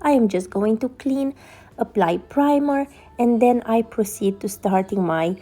I am just going to clean, apply primer, and then I proceed to starting my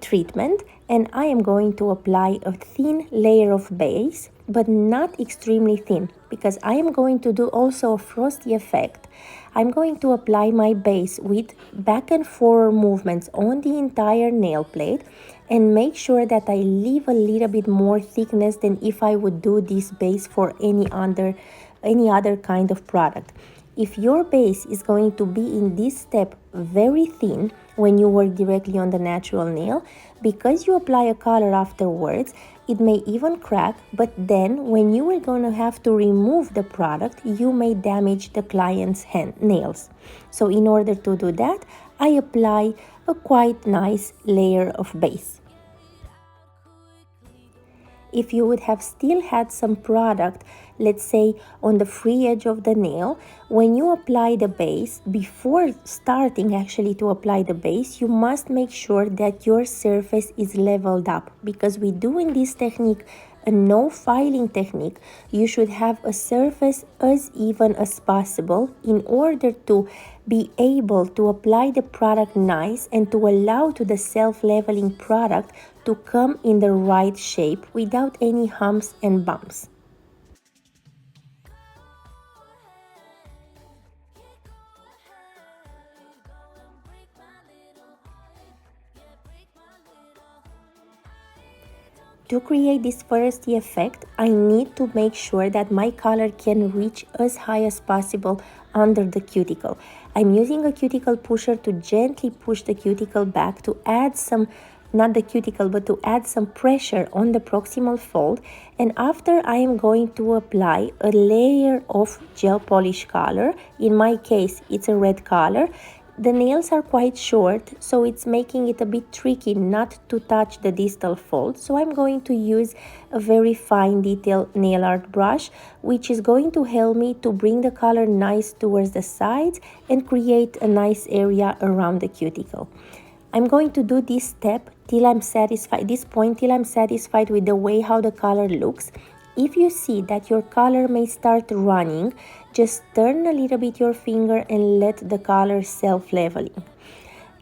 treatment. And I am going to apply a thin layer of base, but not extremely thin, because I am going to do also a frosty effect. I'm going to apply my base with back and forward movements on the entire nail plate and make sure that I leave a little bit more thickness than if I would do this base for any other kind of product. If your base is going to be in this step very thin when you work directly on the natural nail, because you apply a color afterwards, it may even crack, but then when you are going to have to remove the product, you may damage the client's nails. So in order to do that, I apply a quite nice layer of base. If you would have still had some product, let's say on the free edge of the nail, when you apply the base, before starting actually to apply the base, you must make sure that your surface is leveled up, because we do in this technique a no filing technique. You should have a surface as even as possible in order to be able to apply the product nice and to allow to the self-leveling product to come in the right shape without any humps and bumps. To create this frosty effect, I need to make sure that my color can reach as high as possible under the cuticle. I'm using a cuticle pusher to gently push the cuticle back to add some, not the cuticle, but to add some pressure on the proximal fold. And after, I am going to apply a layer of gel polish color. In my case, it's a red color. The nails are quite short, so it's making it a bit tricky not to touch the distal fold. So I'm going to use a very fine detail nail art brush, which is going to help me to bring the color nice towards the sides and create a nice area around the cuticle. I'm going to do this step till I'm satisfied, this point till I'm satisfied with the way how the color looks. If you see that your color may start running, just turn a little bit your finger and let the color self-leveling.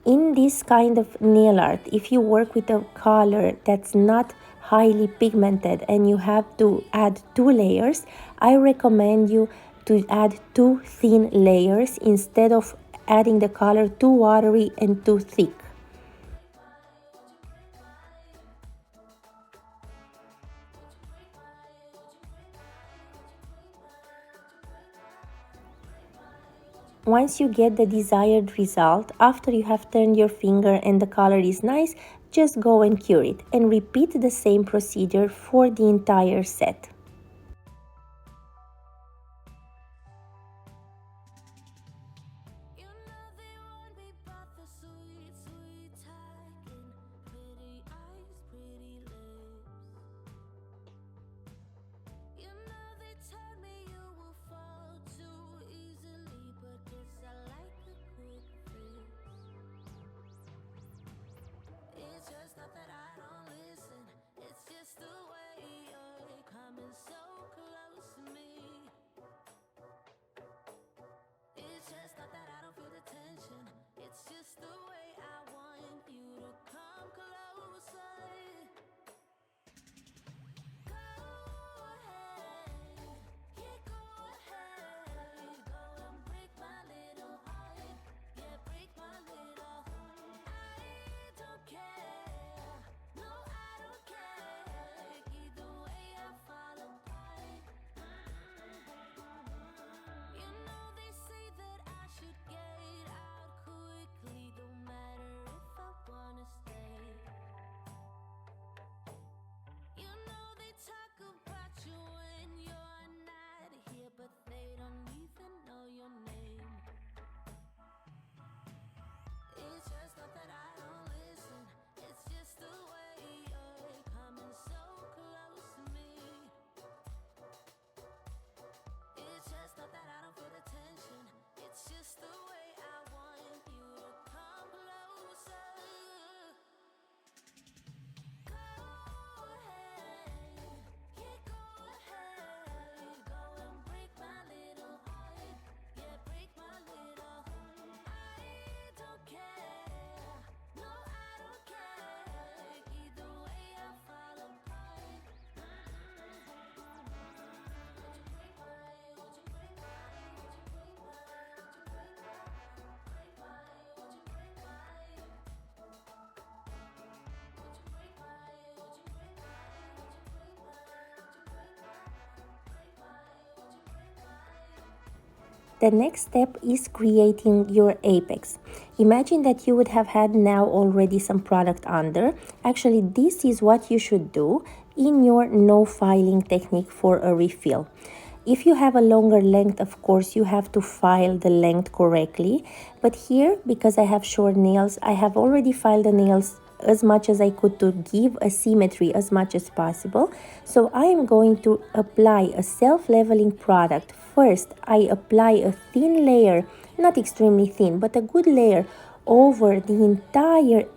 In this kind of nail art, if you work with a color that's not highly pigmented and you have to add 2 layers, I recommend you to add 2 thin layers instead of adding the color too watery and too thick. Once you get the desired result, after you have turned your finger and the color is nice, just go and cure it and repeat the same procedure for the entire set. The next step is creating your apex. Imagine that you would have had now already some product under. Actually, this is what you should do in your no filing technique for a refill. If you have a longer length, of course, you have to file the length correctly. But here, because I have short nails, I have already filed the nails as much as I could to give a symmetry as much as possible. So I am going to apply a self-leveling product. First, I apply a thin layer, not extremely thin, but a good layer over the entire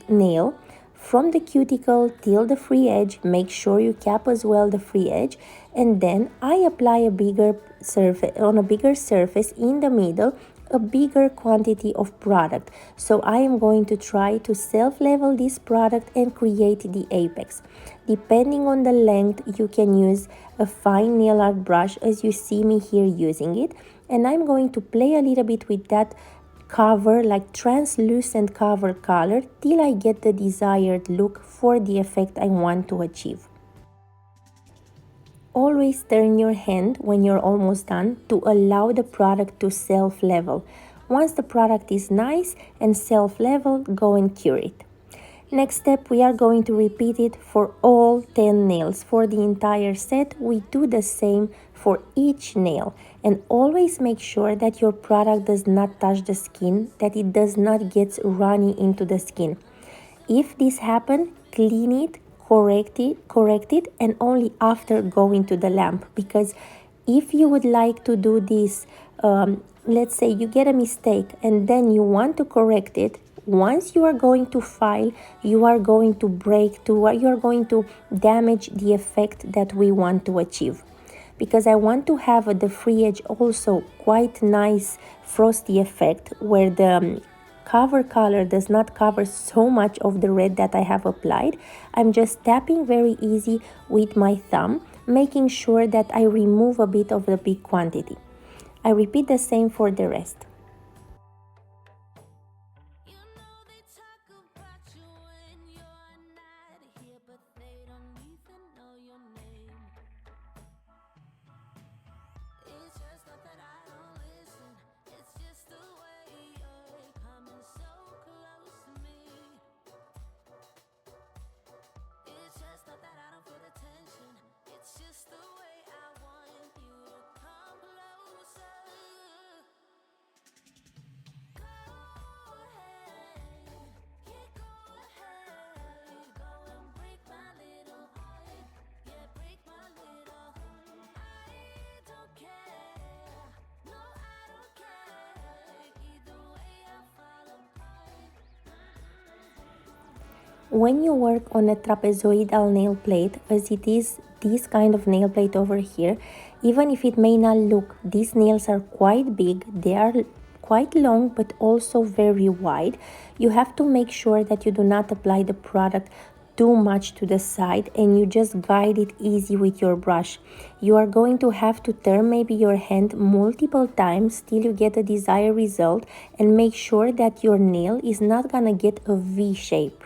nail, from the cuticle till the free edge. Make sure you cap as well the free edge, and then I apply a bigger surface on a bigger surface in the middle, a bigger quantity of product. So I am going to try to self-level this product and create the apex. Depending on the length, you can use a fine nail art brush as you see me here using it, and I'm going to play a little bit with that cover, like translucent cover color, till I get the desired look for the effect I want to achieve. Always turn your hand when you're almost done to allow the product to self-level. Once the product is nice and self-level, go and cure it. Next step, we are going to repeat it for all 10 nails. For the entire set, we do the same for each nail. And always make sure that your product does not touch the skin, that it does not get runny into the skin. If this happens, clean it, correct it, and only after going to the lamp. Because if you would like to do this, let's say you get a mistake and then you want to correct it, once you are going to file, you are going to you are going to damage the effect that we want to achieve. Because I want to have the free edge also quite nice frosty effect, where the cover color does not cover so much of the red that I have applied. I'm just tapping very easy with my thumb, making sure that I remove a bit of the big quantity. I repeat the same for the rest. When you work on a trapezoidal nail plate, as it is this kind of nail plate over here, even if it may not look, these nails are quite big, they are quite long but also very wide. You have to make sure that you do not apply the product too much to the side and you just guide it easy with your brush. You are going to have to turn maybe your hand multiple times till you get the desired result, and make sure that your nail is not gonna get a V shape.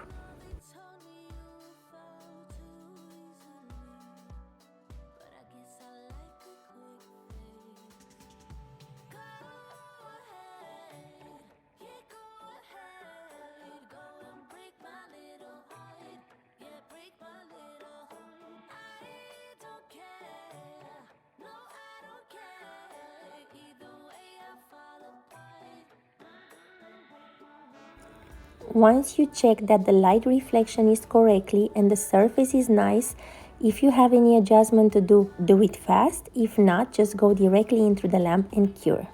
Once you check that the light reflection is correctly and the surface is nice, if you have any adjustment to do it fast. If not, just go directly into the lamp and cure.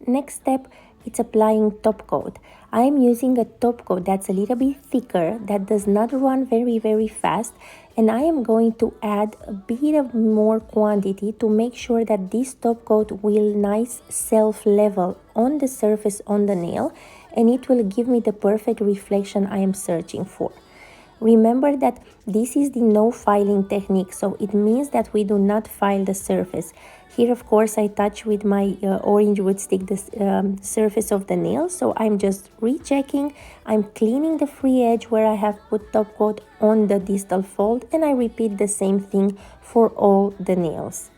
Next step, it's applying top coat. I'm using a top coat that's a little bit thicker, that does not run very fast, and I am going to add a bit of more quantity to make sure that this top coat will nice self-level on the surface on the nail, and it will give me the perfect reflection I am searching for. Remember that this is the no filing technique, so it means that we do not file the surface. Here, of course, I touch with my orange wood stick the surface of the nail, so I'm just rechecking. I'm cleaning the free edge where I have put top coat on the distal fold, and I repeat the same thing for all the nails.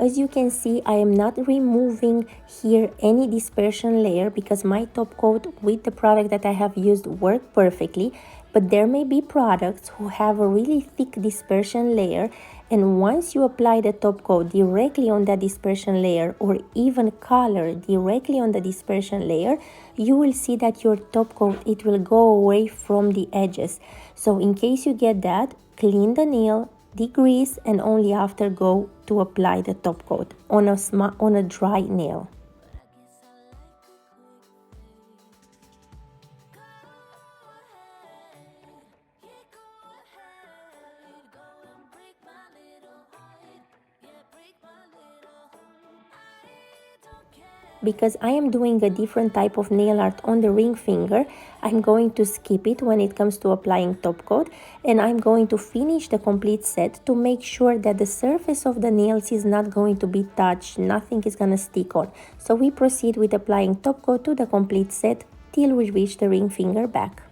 As you can see, I am not removing here any dispersion layer because my top coat with the product that I have used worked perfectly, but there may be products who have a really thick dispersion layer, and once you apply the top coat directly on that dispersion layer or even color directly on the dispersion layer, you will see that your top coat, it will go away from the edges. So in case you get that, clean the nail, degrease, and only after go to apply the top coat on a dry nail. Because I am doing a different type of nail art on the ring finger, I'm going to skip it when it comes to applying top coat, and I'm going to finish the complete set to make sure that the surface of the nails is not going to be touched, nothing is going to stick on. So we proceed with applying top coat to the complete set till we reach the ring finger back.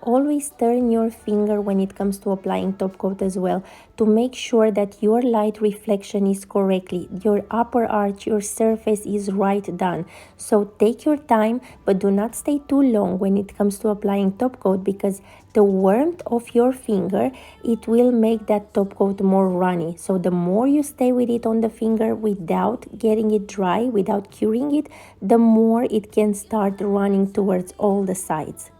Always turn your finger when it comes to applying top coat as well, to make sure that your light reflection is correctly, your upper arch, your surface is right done. So take your time, but do not stay too long when it comes to applying top coat, because the warmth of your finger, it will make that top coat more runny. So the more you stay with it on the finger without getting it dry, without curing it, the more it can start running towards all the sides.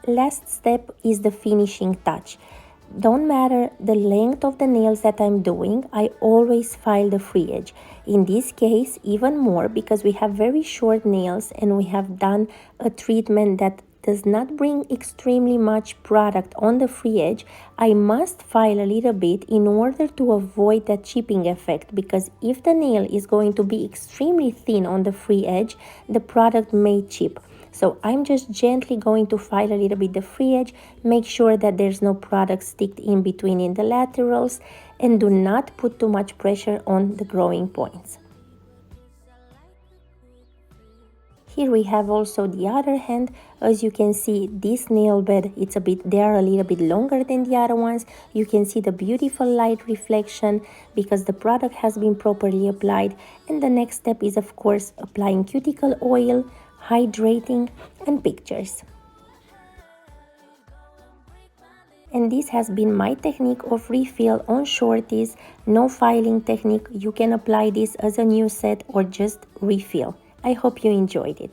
Last step is the finishing touch. Don't matter the length of the nails that I'm doing, I always file the free edge. In this case, even more, because we have very short nails and we have done a treatment that does not bring extremely much product on the free edge. I must file a little bit in order to avoid that chipping effect, because if the nail is going to be extremely thin on the free edge, the product may chip. So I'm just gently going to file a little bit the free edge, make sure that there's no product sticked in between in the laterals, and do not put too much pressure on the growing points. Here we have also the other hand. As you can see, this nail bed, they are a little bit longer than the other ones. You can see the beautiful light reflection because the product has been properly applied. And the next step is, of course, applying cuticle oil, hydrating, and pictures. And this has been my technique of refill on shorties, no filing technique. You can apply this as a new set or just refill. I hope you enjoyed it.